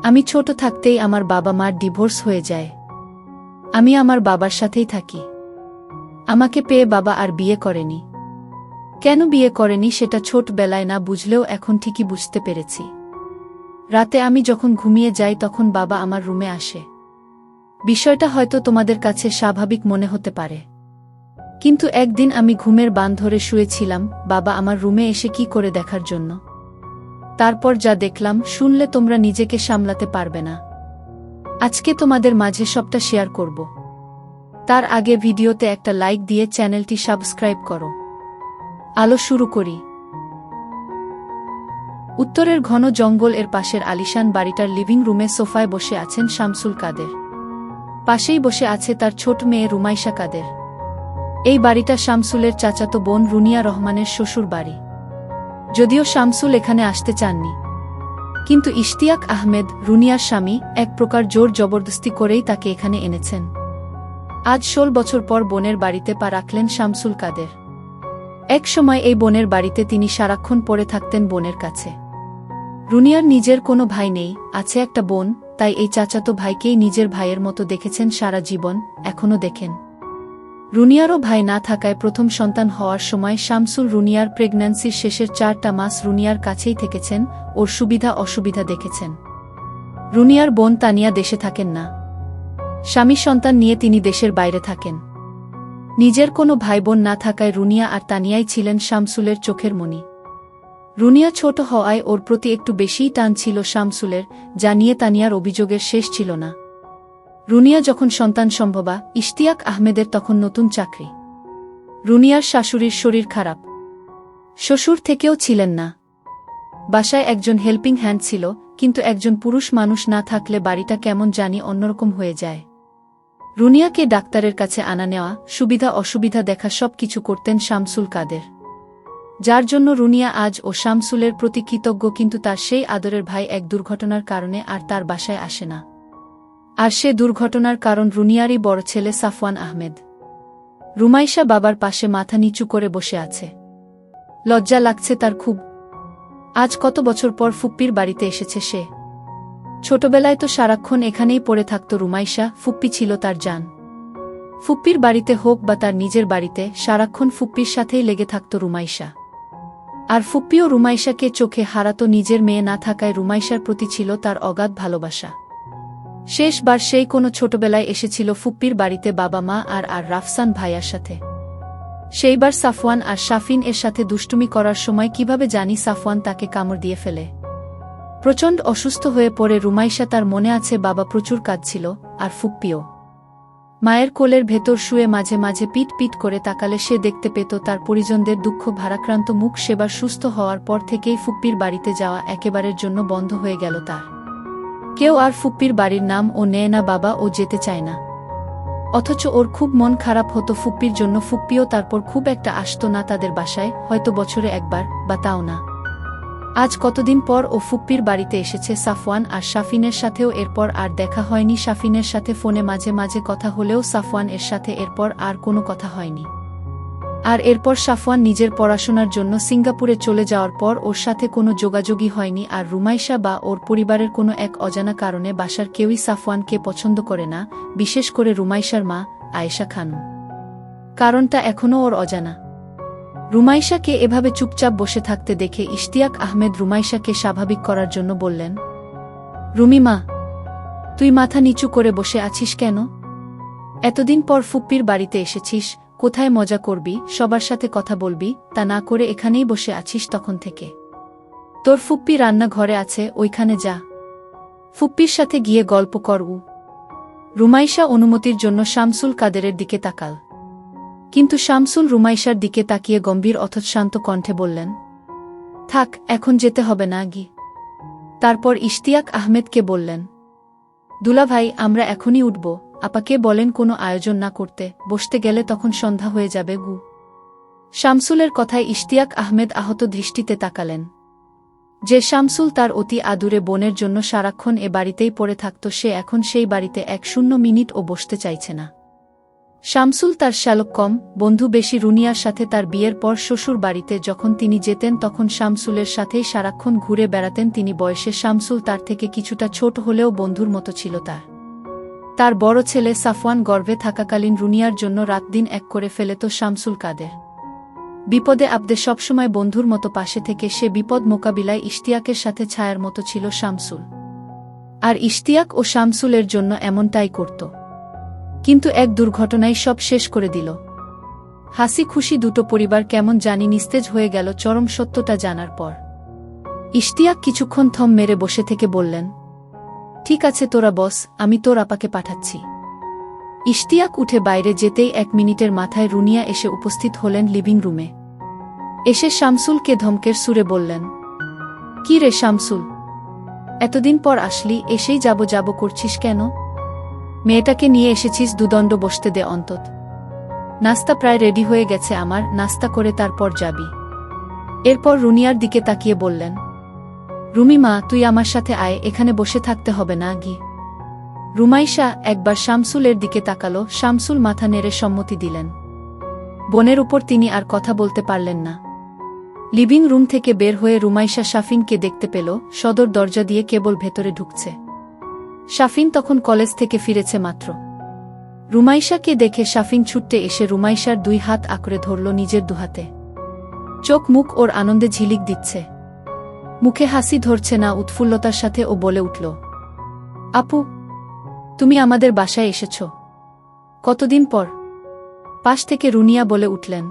আমি ছোট থাকতেই আমার বাবা মার ডিভোর্স হয়ে যায়। আমি আমার বাবার সাথেই থাকি। আমাকে পেয়ে বাবা আর বিয়ে করেনি। কেন বিয়ে করেনি সেটা ছোটবেলায় না বুঝলেও এখন ঠিকই বুঝতে পেরেছি। রাতে আমি যখন ঘুমিয়ে যাই তখন বাবা আমার রুমে আসে। বিষয়টা হয়তো তোমাদের কাছে স্বাভাবিক মনে হতে পারে, কিন্তু একদিন আমি ঘুমের বান ধরে শুয়েছিলাম বাবা আমার রুমে এসে কি করে দেখার জন্য। তারপর যা দেখলাম শুনলে তোমরা নিজেকে সামলাতে পারবে না। আজকে তোমাদের মাঝে সবটা শেয়ার করব। তার আগে ভিডিওতে একটা লাইক দিয়ে চ্যানেলটি সাবস্ক্রাইব করো। আলো শুরু করি। উত্তরের ঘন জঙ্গল এর পাশের আলিশান বাড়িটার লিভিং রুমে সোফায় বসে আছেন শামসুল কাদের। পাশেই বসে আছে তার ছোট মেয়ে রুমাইশা কাদের। এই বাড়িটা শামসুলের চাচাতো বোন রুনিয়া রহমানের শ্বশুর বাড়ি। যদিও শামসুল এখানে আসতে চাননি, কিন্তু ইশতিয়াক আহমেদ, রুনিয়ার স্বামী, এক প্রকার জোর জবরদস্তি করেই তাকে এখানে এনেছেন। আজ 16 বছর পর বোনের বাড়িতে পা রাখলেন শামসুল কাদের। এক সময় এই বোনের বাড়িতে তিনি সারাক্ষণ পড়ে থাকতেন বোনের কাছে। রুনিয়ার নিজের কোনো ভাই নেই, আছে একটা বোন, তাই এই চাচাতো ভাইকেই নিজের ভাইয়ের মতো দেখেছেন সারা জীবন, এখনও দেখেন। রুনিয়ারও ভাই না থাকায় প্রথম সন্তান হওয়ার সময় শামসুল রুনিয়ার প্রেগন্যান্সির শেষের 4টা মাস রুনিয়ার কাছেই থেকেছেন, ওর সুবিধা অসুবিধা দেখেছেন। রুনিয়ার বোন তানিয়া দেশে থাকেন না। স্বামী সন্তান নিয়ে তিনি দেশের বাইরে থাকেন। নিজের কোনো ভাই বোন না থাকায় রুনিয়া আর তানিয়াই ছিলেন শামসুলের চোখের মণি। রুনিয়া ছোট হওয়ায় ওর প্রতি একটু বেশিই টান ছিল শামসুলের, যা নিয়ে তানিয়ার অভিযোগের শেষ ছিল না। রুনিয়া যখন সন্তান সম্ভবা, ইশতিয়াক আহমেদের তখন নতুন চাকরি। রুনিয়ার শাশুড়ির শরীর খারাপ। শ্বশুর থেকেও ছিলেন না। বাসায় একজন হেল্পিং হ্যান্ড ছিল, কিন্তু একজন পুরুষ মানুষ না থাকলে বাড়িটা কেমন জানি অন্যরকম হয়ে যায়। রুনিয়াকে ডাক্তারের কাছে আনা নেওয়া, সুবিধা অসুবিধা দেখা সব কিছু করতেন শামসুল কাদের। যার জন্য রুনিয়া আজ ও শামসুলের প্রতি কৃতজ্ঞ, কিন্তু তার সেই আদরের ভাই এক দুর্ঘটনার কারণে আর তার বাসায় আসে না। আর সে দুর্ঘটনার কারণ রুনিয়ারই বড় ছেলে সাফওয়ান আহমেদ। রুমাইশা বাবার পাশে মাথা নিচু করে বসে আছে। লজ্জা লাগছে তার খুব। আজ কত বছর পর ফুপ্পির বাড়িতে এসেছে সে। ছোটবেলায় তো সারাক্ষণ এখানেই পড়ে থাকত রুমাইশা, ফুপ্পি ছিল তার জান। ফুপ্পির বাড়িতে হোক বা তার নিজের বাড়িতে, সারাক্ষণ ফুপ্পির সাথেই লেগে থাকত রুমাইশা। আর ফুপ্পিও রুমাইশাকে চোখে হারাত। নিজের মেয়ে না থাকায় রুমাইশার প্রতি ছিল তার অগাধ ভালোবাসা। শেষবার সেই কোনো ছোটবেলায় এসেছিল ফুপ্পির বাড়িতে বাবা মা আর রাফসান ভাইয়ার সাথে। সেইবার সাফওয়ান আর শাফিন এর সাথে দুষ্টুমি করার সময় কিভাবে জানি সাফওয়ান তাকে কামড় দিয়ে ফেলে। প্রচণ্ড অসুস্থ হয়ে পড়ে রুমাইশা। তার মনে আছে বাবা প্রচুর কাঁদছিল, আর ফুপ্পিও। মায়ের কোলের ভেতর শুয়ে মাঝে মাঝে পিট পিট করে তাকালে সে দেখতে পেত তার পরিজনদের দুঃখ ভারাক্রান্ত মুখ। সেবার সুস্থ হওয়ার পর থেকেই ফুপ্পির বাড়িতে যাওয়া একেবারের জন্য বন্ধ হয়ে গেল তার। কেউ আর ফুপ্পির বাড়ির নাম ও নেয় না, বাবা ও যেতে চায় না। অথচ ওর খুব মন খারাপ হতো ফুপ্পির জন্য। ফুপ্পিও তারপর খুব একটা আসত না তাদের বাসায়, হয়তো বছরে একবার, বা তাও না। আজ কতদিন পর ও ফুপ্পির বাড়িতে এসেছে সাফওয়ান আর শাফিনের সাথেও এরপর আর দেখা হয়নি। শাফিনের সাথে ফোনে মাঝে মাঝে কথা হলেও সাফওয়ান এর সাথে এরপর আর কোনো কথা হয়নি। আর এরপর সাফওয়ান নিজের পড়াশোনার জন্য সিঙ্গাপুরে চলে যাওয়ার পর ওর সাথে কোনো যোগাযোগই হয়নি। আর রুমাইশা বা ওর পরিবারের কোনো এক অজানা কারণে বাসার কেউই সাফওয়ানকে পছন্দ করে না, বিশেষ করে রুমাইশার মা আয়েশা খানম। কারণটা এখনও ওর অজানা। রুমাইশাকে এভাবে চুপচাপ বসে থাকতে দেখে ইশতিয়াক আহমেদ রুমাইশাকে স্বাভাবিক করার জন্য বললেন, রুমিমা, তুই মাথা নিচু করে বসে আছিস কেন? এতদিন পর ফুপ্পির বাড়িতে এসেছিস, কোথায় মজা করবি, সবার সাথে কথা বলবি, তা না করে এখানেই বসে আছিস তখন থেকে। তোর ফুপ্পি রান্নাঘরে আছে, ওইখানে যা। ফুপ্পির সাথে গিয়ে গল্প কর। রুমাইশা অনুমতির জন্য শামসুল কাদেরের দিকে তাকাল। কিন্তু শামসুল রুমাইশার দিকে তাকিয়ে গম্ভীর অথচ শান্ত কণ্ঠে বললেন, থাক, এখন যেতে হবে না গি। তারপর ইশতিয়াক আহমেদকে বললেন, দুলাভাই, আমরা এখনই উঠব, আপাকে বলেন কোনো আয়োজন না করতে, বসতে গেলে তখন সন্ধ্যা হয়ে যাবে গু। শামসুলের কথায় ইশতিয়াক আহমেদ আহত দৃষ্টিতে তাকালেন। যে শামসুল তার অতি আদুরে বোনের জন্য সারাক্ষণ এ বাড়িতেই পড়ে থাকত, সে এখন সেই বাড়িতে 1 মিনিটও বসতে চাইছে না। শামসুল তার শ্যালক কম বন্ধু বেশি। রুনিয়ার সাথে তার বিয়ের পর শ্বশুর বাড়িতে যখন তিনি যেতেন তখন শামসুলের সাথেই সারাক্ষণ ঘুরে বেড়াতেন তিনি। বয়সে শামসুল তার থেকে কিছুটা ছোট হলেও বন্ধুর মতো ছিল তার বড় ছেলে সাফওয়ান গর্ভে থাকাকালীন রুনিয়ার জন্য রাতদিন এক করে ফেলত শামসুল কাদের। বিপদে আপদে সবসময় বন্ধুর মতো পাশে থেকে সে বিপদ মোকাবিলায় ইশতিয়াকের সাথে ছায়ার মতো ছিল শামসুল। আর ইশতিয়াক ও শামসুলের জন্য এমনটাই করত। কিন্তু এক দুর্ঘটনায় সব শেষ করে দিল। হাসি খুশি দুটো পরিবার কেমন জানি নিস্তেজ হয়ে গেল চরম সত্যটা জানার পর। ইশতিয়াক কিছুক্ষণ থম মেরে বসে থেকে বললেন, ঠিক আছে তোরা বস, আমি তোর আপাকে পাঠাচ্ছি। ইশতিয়াক উঠে বাইরে যেতেই 1 মিনিটের মাথায় রুনিয়া এসে উপস্থিত হলেন লিভিং রুমে। এসে শামসুলকে ধমকের সুরে বললেন, কি রে শামসুল, এতদিন পর আসলি, এসেই যাব করছিস কেন? মেয়েটাকে নিয়ে এসেছিস, দুদণ্ড বসতে দে অন্তত। নাস্তা প্রায় রেডি হয়ে গেছে আমার, নাস্তা করে তারপর যাবি। এরপর রুনিয়ার দিকে তাকিয়ে বললেন, রুমি মা তুই আমার সাথে আয়, এখানে বসে থাকতে হবে না গি। রুমাইশা একবার শামসুলের দিকে তাকালো। শামসুল মাথা নেড়ে সম্মতি দিলেন। বোনের উপর তিনি আর কথা বলতে পারলেন না। লিভিং রুম থেকে বের হয়ে রুমাইশা শাফিনকে দেখতে পেল সদর দরজা দিয়ে কেবল ভেতরে ঢুকছে। শাফিন তখন কলেজ থেকে ফিরেছে মাত্র। রুমাইশাকে দেখে শাফিন ছুটতে এসে রুমাইশার 2 হাত আঁকড়ে ধরল নিজের দুহাতে। চোখ মুখ ওর আনন্দে ঝিলিক দিচ্ছে, মুখে হাসি ধরছে না উৎফুল্লতার সাথে। ও বলে উঠল, আপু তুমি আমাদের বাসায় এসেছ? কতদিন পর? পাশ থেকে রুনিয়া বলে উঠলেন,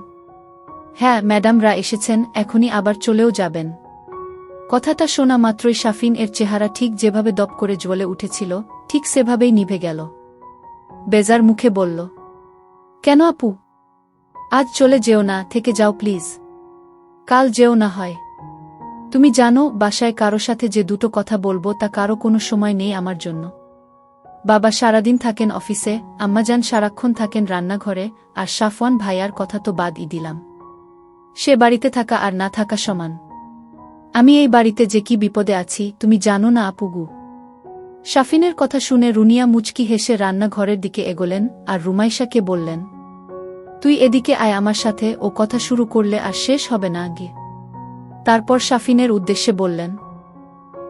হ্যাঁ ম্যাডামরা এসেছেন, এখনই আবার চলেও যাবেন। কথাটা শোনা মাত্রই শাফিন এর চেহারা ঠিক যেভাবে দপ করে জ্বলে উঠেছিল ঠিক সেভাবেই নিভে গেল। বেজার মুখে বলল, কেন আপু? আজ চলে যেও না, থেকে যাও প্লিজ। কাল যেও না হয়। তুমি জানো বাসায় কারো সাথে যে দুটো কথা বলবো তা কারো কোনো সময় নেই আমার জন্য। বাবা সারাদিন থাকেন অফিসে, আম্মাজান সারাক্ষণ থাকেন রান্নাঘরে, আর সাফওয়ান ভাইয়ার কথা তো বাদই দিলাম। সে বাড়িতে থাকা আর না থাকা সমান। আমি এই বাড়িতে যে কি বিপদে আছি তুমি জানো না আপুগু। শাফিনের কথা শুনে রুনিয়া মুচকি হেসে রান্নাঘরের দিকে এগোলেন আর রুমাইশাকে বললেন, তুই এদিকে আয় আমার সাথে। ও কথা শুরু করলে আর শেষ হবে না আগে। তারপর শাফিনের উদ্দেশ্যে বললেন,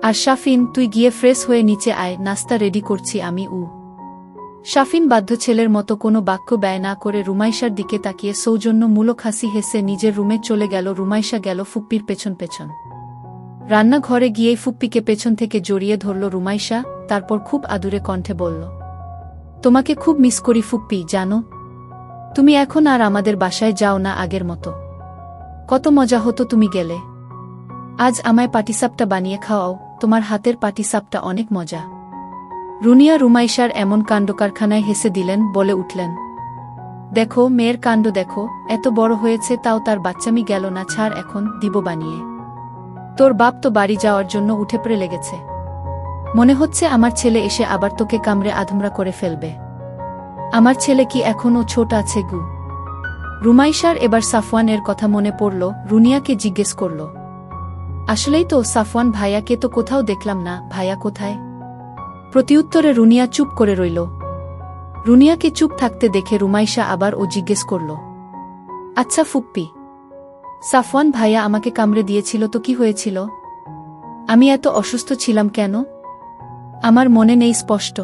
আর শাফিন তুই গিয়ে ফ্রেশ হয়ে নিচে আয়, নাস্তা রেডি করছি আমি। শাফিন বাধ্য ছেলের মতো কোনো বাক্য ব্যয় না করে রুমাইশার দিকে তাকিয়ে সৌজন্যমূলক হাসি হেসে নিজের রুমে চলে গেল। রুমাইশা গেল ফুপ্পির পেছন পেছন। রান্নাঘরে গিয়েই ফুপ্পিকে পেছন থেকে জড়িয়ে ধরল রুমাইশা। তারপর খুব আদুরে কণ্ঠে বলল, তোমাকে খুব মিস করি ফুপ্পি, জানো তুমি এখন আর আমাদের বাসায় যাও না আগের মতো। কত মজা হতো তুমি গেলে। আজ আমায় পাটিসাপটা বানিয়ে খাওয়াও, তোমার হাতের পাটিসাপটা অনেক মজা। রুনিয়া রুমাইশার এমন কাণ্ডকারখানায় হেসে দিলেন, বলে উঠলেন, দেখো মেয়ের কাণ্ড দেখো, এত বড় হয়েছে তাও তার বাচ্চামি গেল না। ছাড় এখন, দিব বানিয়ে। তোর বাপ তো বাড়ি যাওয়ার জন্য উঠে পড়ে লেগেছে। মনে হচ্ছে আমার ছেলে এসে আবার তোকে কামড়ে আধমরা করে ফেলবে। আমার ছেলে কি এখনও ছোট আছে গু? রুমাইশার এবার সাফওয়ানের কথা মনে পড়ল। রুনিয়াকে জিজ্ঞেস করল, আসলেই তো সাফওয়ান ভাইয়াকে তো কোথাও দেখলাম না, ভাইয়া কোথায়? প্রতিউত্তরে রুনিয়া চুপ করে রইল। রুনিয়াকে চুপ থাকতে দেখে রুমাইশা আবার ও জিজ্ঞেস করল, আচ্ছা ফুপ্পি, সাফওয়ান ভাইয়া আমাকে কামড়ে দিয়েছিল তো কি হয়েছিল? আমি এত অসুস্থ ছিলাম কেন? আমার মনে নেই স্পষ্ট।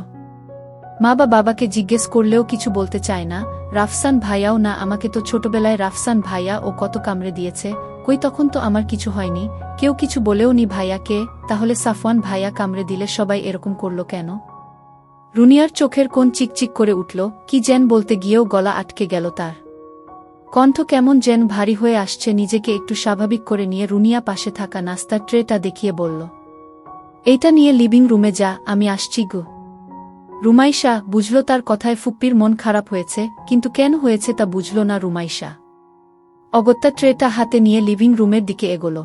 মা বা বাবাকে জিজ্ঞেস করলেও কিছু বলতে চায় না, রাফসান ভাইয়াও না। আমাকে তো ছোটবেলায় রাফসান ভাইয়া ও কত কামড়ে দিয়েছে, কই তখন তো আমার কিছু হয়নি, কেউ কিছু বলেও নি ভাইয়াকে। তাহলে সাফওয়ান ভাইয়া কামড়ে দিলে সবাই এরকম করল কেন? রুনিয়ার চোখের কোণ চিকচিক করে উঠল। কি যেন বলতে গিয়েও গলা আটকে গেল তার। কণ্ঠ কেমন যেন ভারী হয়ে আসছে। নিজেকে একটু স্বাভাবিক করে নিয়ে রুনিয়া পাশে থাকা নাস্তার ট্রেটা দেখিয়ে বলল, এইটা নিয়ে লিভিং রুমে যা, আমি আসছি গো। রুমাইশা বুঝল তার কথায় ফুপ্পির মন খারাপ হয়েছে, কিন্তু কেন হয়েছে তা বুঝল না রুমাইশা। অগত্যা ট্রেটা হাতে নিয়ে লিভিং রুমের দিকে এগোল।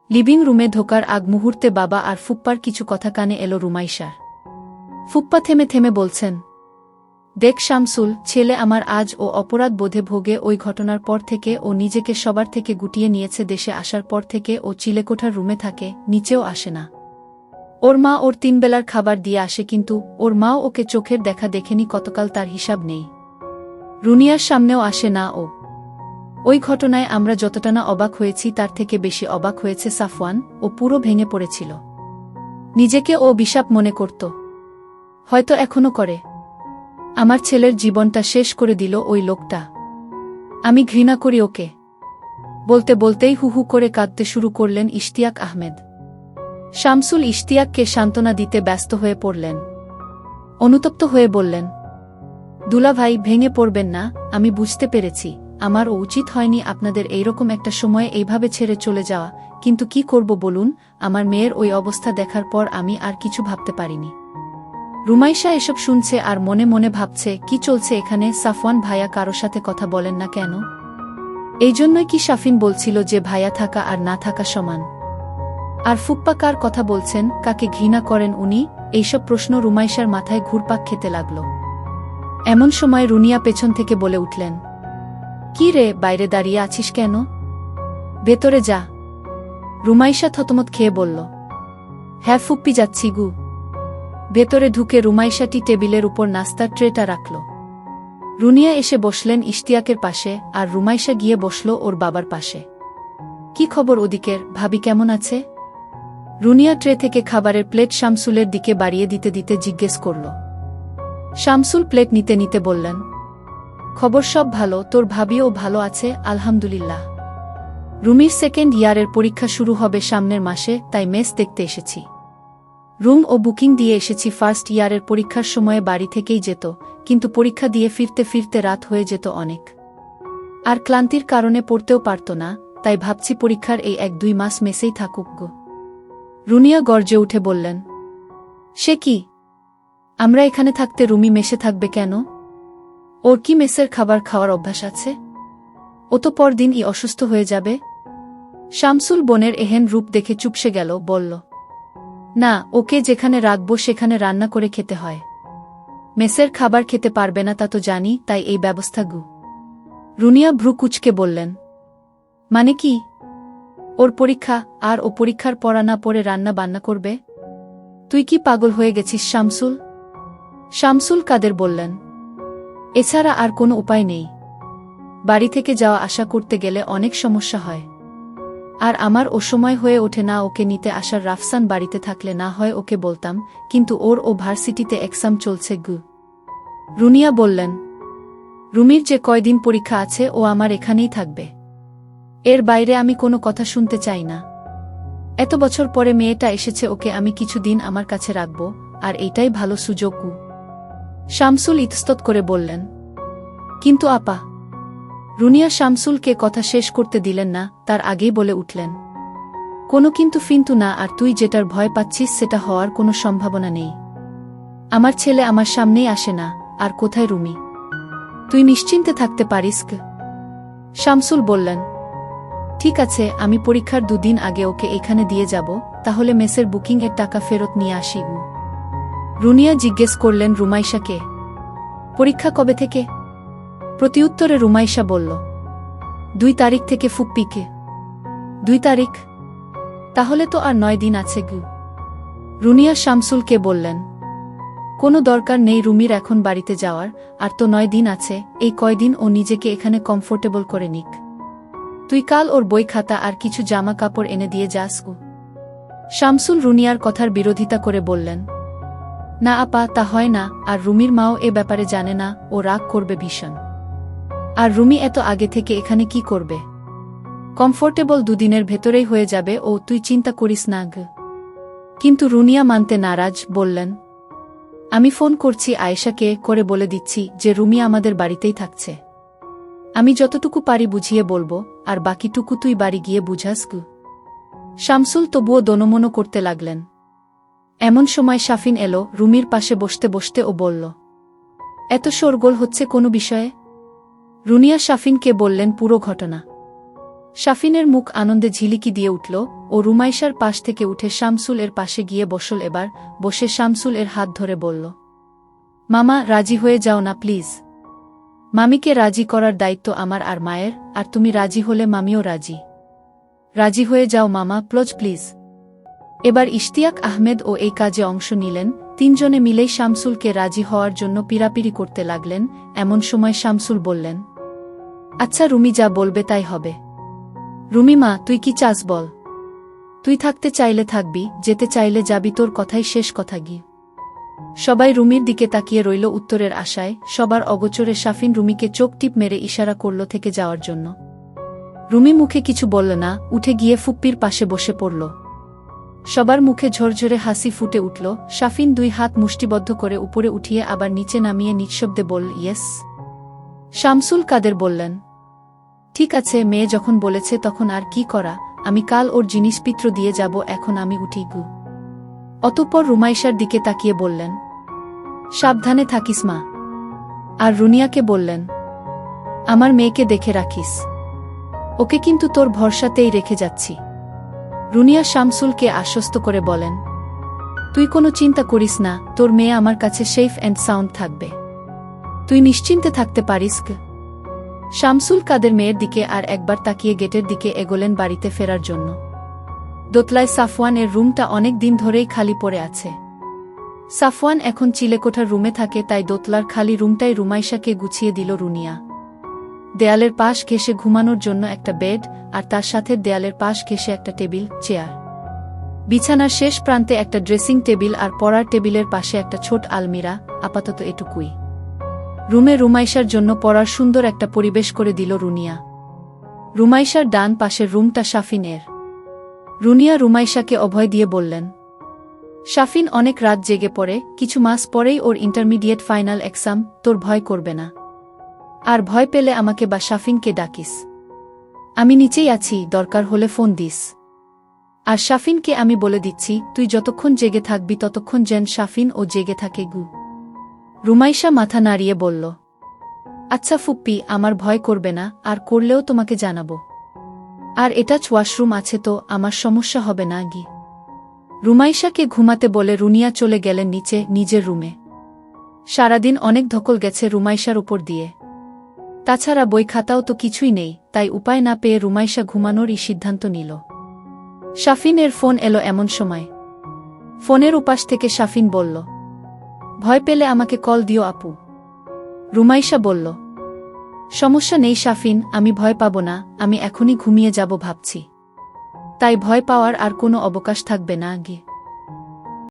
লিভিং রুমে ঢোকার আগ মুহূর্তে বাবা আর ফুপ্পার কিছু কথা কানে এলো রুমাইশার। ফুপ্পা থেমে থেমে বলছেন, দেখ শামসুল, ছেলে আমার আজ ও অপরাধ বোধে ভোগে। ওই ঘটনার পর থেকে ও নিজেকে সবার থেকে গুটিয়ে নিয়েছে। দেশে আসার পর থেকে ও চিলেকোঠার রুমে থাকে, নিচেও আসে না। ওর মা ওর 3 বেলার খাবার দিয়ে আসে, কিন্তু ওর মাও ওকে চোখের দেখা দেখেনি কতকাল, তার হিসাব নেই। রুনিয়ার সামনেও আসে না ও। ওই ঘটনায় আমরা যতটা না অবাক হয়েছি তার থেকে বেশি অবাক হয়েছে সাফওয়ান। ও পুরো ভেঙে পড়েছিল। নিজেকে ও অভিশাপ মনে করত। হয়তো এখনো করে। আমার ছেলের জীবনটা শেষ করে দিল ওই লোকটা। আমি ঘৃণা করি ওকে। বলতে বলতেই হু হু করে কাঁদতে শুরু করলেন ইশতিয়াক আহমেদ। শামসুল ইশতিয়াককে সান্ত্বনা দিতে ব্যস্ত হয়ে পড়লেন। অনুতপ্ত হয়ে বললেন, দুলাভাই, ভেঙে পড়বেন না। আমি বুঝতে পেরেছি আমারও উচিত হয়নি আপনাদের এইরকম একটা সময়ে এইভাবে ছেড়ে চলে যাওয়া, কিন্তু কি করব বলুন। আমার মেয়ের ওই অবস্থা দেখার পর আমি আর কিছু ভাবতে পারিনি। রুমাইশা এসব শুনছে আর মনে মনে ভাবছে, কি চলছে এখানে? সাফওয়ান ভাইয়া কারো সাথে কথা বলেন না কেন? এই জন্যই কি শাফিন বলছিল যে ভাইয়া থাকা আর না থাকা সমান? আর ফুপ্পা কার কথা বলছেন? কাকে ঘৃণা করেন উনি? এইসব প্রশ্ন রুমাইশার মাথায় ঘুরপাক খেতে লাগল। এমন সময় রুনিয়া পেছন থেকে বলে উঠলেন, কি রে, বাইরে দাঁড়িয়ে আছিস কেন? ভেতরে যা। রুমাইশা থতমত খেয়ে বলল, হ্যাঁ ফুপ্পি, যাচ্ছি গু। ভেতরে ঢুকে রুমাইশাটি টেবিলের উপর নাস্তার ট্রেটা রাখল। রুনিয়া এসে বসলেন ইশতিয়াকের পাশে, আর রুমাইশা গিয়ে বসল ওর বাবার পাশে। কি খবর ওদিকের? ভাবি কেমন আছে? রুনিয়া ট্রে থেকে খাবারের প্লেট শামসুলের দিকে বাড়িয়ে দিতে দিতে জিজ্ঞেস করল। শামসুল প্লেট নিতে নিতে বললেন, খবর সব ভালো, তোর ভাবিও ভালো আছে আলহামদুলিল্লাহ। রুমির সেকেন্ড ইয়ারের পরীক্ষা শুরু হবে সামনের মাসে, তাই মেস দেখতে এসেছি। রুম ও বুকিং দিয়ে এসেছি। ফার্স্ট ইয়ারের পরীক্ষার সময়ে বাড়ি থেকেই যেত, কিন্তু পরীক্ষা দিয়ে ফিরতে ফিরতে রাত হয়ে যেত অনেক। আর ক্লান্তির কারণে পড়তেও পারত না, তাই ভাবছি পরীক্ষার এই 1-2 মাস মেসেই থাকুক গো। রুনিয়া গর্জে উঠে বললেন, সে কি? আমরা এখানে থাকতে রুমি মেসে থাকবে কেন? ওর কি মেসের খাবার খাওয়ার অভ্যাস আছে? ও তো পরদিনই অসুস্থ হয়ে যাবে। শামসুল বোনের এহেন রূপ দেখে চুপসে গেল, বলল, না, ওকে যেখানে রাখবো সেখানে রান্না করে খেতে হয়। মেসের খাবার খেতে পারবে না তা তো জানি, তাই এই ব্যবস্থা গু। রুনিয়া ভ্রু কুঁচকে বললেন, মানে কি? ওর পরীক্ষা, আর ও পরীক্ষার পড়া না পড়ে রান্না বান্না করবে? তুই কি পাগল হয়ে গেছিস শামসুল? শামসুল কাদের বললেন, এছাড়া আর কোনো উপায় নেই। বাড়ি থেকে যাওয়া আসা করতে গেলে অনেক সমস্যা হয়। আর আমার ও সময় হয়ে ওঠে না ওকে নিতে আসার। রাফসান বাড়িতে থাকলে না হয় ওকে বলতাম, কিন্তু ওর ও ভার্সিটিতে এক্সাম চলছে গু। রুনিয়া বললেন, রুমির যে কয়দিন পরীক্ষা আছে ও আমার এখানেই থাকবে। এর বাইরে আমি কোনো কথা শুনতে চাই না। এত বছর পরে মেয়েটা এসেছে, ওকে আমি কিছুদিন আমার কাছে রাখব, আর এইটাই ভালো সুযোগ গু। শামসুল ইতস্তত করে বললেন, কিন্তু আপা। রুনিয়া শামসুলকে কথা শেষ করতে দিলেন না, তার আগেই বলে উঠলেন, কোনো কিন্তু ফিন্তু না। আর তুই যেটার ভয় পাচ্ছিস সেটা হওয়ার কোনো সম্ভাবনা নেই। আমার ছেলে আমার সামনেই আসে না, আর কোথায় রুমি? তুই নিশ্চিন্তে থাকতে পারিস। শামসুল বললেন, ঠিক আছে, আমি পরীক্ষার 2 দিন আগে ওকে এখানে দিয়ে যাব, তাহলে মেসের বুকিং এর টাকা ফেরত নিয়ে আসি। রুনিয়া জিজ্ঞেস করলেন, রুমাইশাকে? পরীক্ষা কবে থেকে? প্রতিউত্তরে রুমাইশা বলল, 2 তারিখ থেকে ফুপ্পিকে। 2 তারিখ? তাহলে তো আর 9 দিন আছে গু। রুনিয়া শামসুলকে বললেন, কোনো দরকার নেই রুমির এখন বাড়িতে যাওয়ার, আর তো 9 দিন আছে। এই কয়দিন ও নিজেকে এখানে কমফোর্টেবল করে নিক। তুই কাল ওর বই খাতা আর কিছু জামা কাপড় এনে দিয়ে যাস গু। শামসুল রুনিয়ার কথার বিরোধিতা করে বললেন, না আপা, তা হয় না। আর রুমির মাও এ ব্যাপারে জানে না, ও রাগ করবে ভীষণ। আর রুমি এত আগে থেকে এখানে কি করবে? কমফোর্টেবল 2 দিনের ভেতরেই হয়ে যাবে ও, তুই চিন্তা করিস না গ। কিন্তু রুনিয়া মানতে নারাজ, বললেন, আমি ফোন করছি আয়েশাকে, করে বলে দিচ্ছি যে রুমি আমাদের বাড়িতেই থাকছে। আমি যতটুকু পারি বুঝিয়ে বলবো, আর বাকিটুকু তুই বাড়ি গিয়ে বুঝাস গু। শামসুল তবুও দনমনো করতে লাগলেন। এমন সময় শাফিন এলো। রুমির পাশে বসতে বসতে ও বলল, এত শোরগোল হচ্ছে কোনো বিষয়ে? রুনিয়া শাফিনকে বললেন পুরো ঘটনা। শাফিনের মুখ আনন্দে ঝিলিকি দিয়ে উঠল। ও রুমাইশার পাশ থেকে উঠে শামসুল এর পাশে গিয়ে বসল। এবার বসে শামসুল এর হাত ধরে বলল, মামা, রাজি হয়ে যাও না প্লিজ। মামিকে রাজি করার দায়িত্ব আমার আর মায়ের, আর তুমি রাজি হলে মামিও রাজি। রাজি হয়ে যাও মামা, প্লিজ। এবার ইশতিয়াক আহমেদ ও এই কাজে অংশ নিলেন। তিনজনে মিলেই শামসুলকে রাজি হওয়ার জন্য পিড়াপিড়ি করতে লাগলেন। এমন সময় শামসুল বললেন, আচ্ছা রুমি যা বলবে তাই হবে। রুমি মা, তুই কি চাস বল? তুই থাকতে চাইলে থাকবি, যেতে চাইলে যাবি, তোর কথাই শেষ কথা গি। সবাই রুমির দিকে তাকিয়ে রইল উত্তরের আশায়। সবার অগোচরে শাফিন রুমিকে চোখ টিপ মেরে ইশারা করল থেকে যাওয়ার জন্য। রুমি মুখে কিছু বলল না, উঠে গিয়ে ফুপ্পির পাশে বসে পড়ল। সবার মুখে ঝরঝরে হাসি ফুটে উঠল। শাফিন দুই হাত মুষ্টিবদ্ধ করে উপরে উঠিয়ে আবার নিচে নামিয়ে নিঃশব্দে বলল, ইয়েস। শামসুল কাদের বললেন, ঠিক আছে, মেয়ে যখন বলেছে তখন আর কি করা, আমি কাল ওর জিনিসপত্র দিয়ে যাব, এখন আমি উঠি গু। অতঃপর রুমাইশার দিকে তাকিয়ে বললেন, সাবধানে থাকিস মা। আর রুনিয়াকে বললেন, আমার মেয়েকে দেখে রাখিস, ওকে কিন্তু তোর ভরসাতেই রেখে যাচ্ছি। রুনিয়া শামসুলকে আশ্বস্ত করে বলেন, তুই কোনো চিন্তা করিস না, তোর মেয়ে আমার কাছে সেফ অ্যান্ড সাউন্ড থাকবে, তুই নিশ্চিন্তে থাকতে পারিস। শামসুল কাদের মেয়ের দিকে আর একবার তাকিয়ে গেটের দিকে এগোলেন বাড়িতে ফেরার জন্য। দোতলায় সাফওয়ান এর রুমটা অনেক দিন ধরেই খালি পড়ে আছে। সাফওয়ান এখন চিলেকোঠার রুমে থাকে, তাই দোতলার খালি রুমটাই রুমাইশাকে গুছিয়ে দিল রুনিয়া। দেয়ালের পাশ ঘেঁষে ঘুমানোর জন্য একটা বেড, আর তার সাথে দেয়ালের পাশ ঘেঁষে একটা টেবিল, চেয়ার। বিছানার শেষ প্রান্তে একটা ড্রেসিং টেবিল আর পড়ার টেবিলের পাশে একটা ছোট আলমিরা, আপাতত এটুকুই। রুমে রুমাইশার জন্য পড়ার সুন্দর একটা পরিবেশ করে দিল রুনিয়া। রুমাইশার ডান পাশের রুমটা শাফিনের। রুনিয়া রুমাইশাকে অভয় দিয়ে বললেন, শাফিন অনেক রাত জেগে পড়ে, কিছু মাস পরেই ওর ইন্টারমিডিয়েট ফাইনাল এক্সাম, তোর ভয় করবে না। আর ভয় পেলে আমাকে বা শাফিনকে ডাকিস, আমি নিচেই আছি, দরকার হলে ফোন দিস। আর শাফিনকে আমি বলে দিচ্ছি, তুই যতক্ষণ জেগে থাকবি ততক্ষণ যেন শাফিন ও জেগে থাকে গু। রুমাইশা মাথা নাড়িয়ে বলল, আচ্ছা ফুপ্পি, আমার ভয় করবে না, আর করলেও তোমাকে জানাবো। আর এটা ওয়াশরুম আছে তো, আমার সমস্যা হবে না গি। রুমাইশাকে ঘুমাতে বলে রুনিয়া চলে গেলেন নিচে, নিজের রুমে। সারাদিন অনেক ধকল গেছে রুমাইশার উপর দিয়ে। তাছাড়া বই খাতাও তো কিছুই নেই, তাই উপায় না পেয়ে রুমাইশা ঘুমানোরই সিদ্ধান্ত নিল। শাফিনের ফোন এলো এমন সময়। ফোনের উপাস থেকে শাফিন বলল, ভয় পেলে আমাকে কল দিও আপু। রুমাইশা বলল, সমস্যা নেই শাফিন, আমি ভয় পাব না, আমি এখনই ঘুমিয়ে যাব ভাবছি। তাই ভয় পাওয়ার আর কোনো অবকাশ থাকবে না গিয়ে।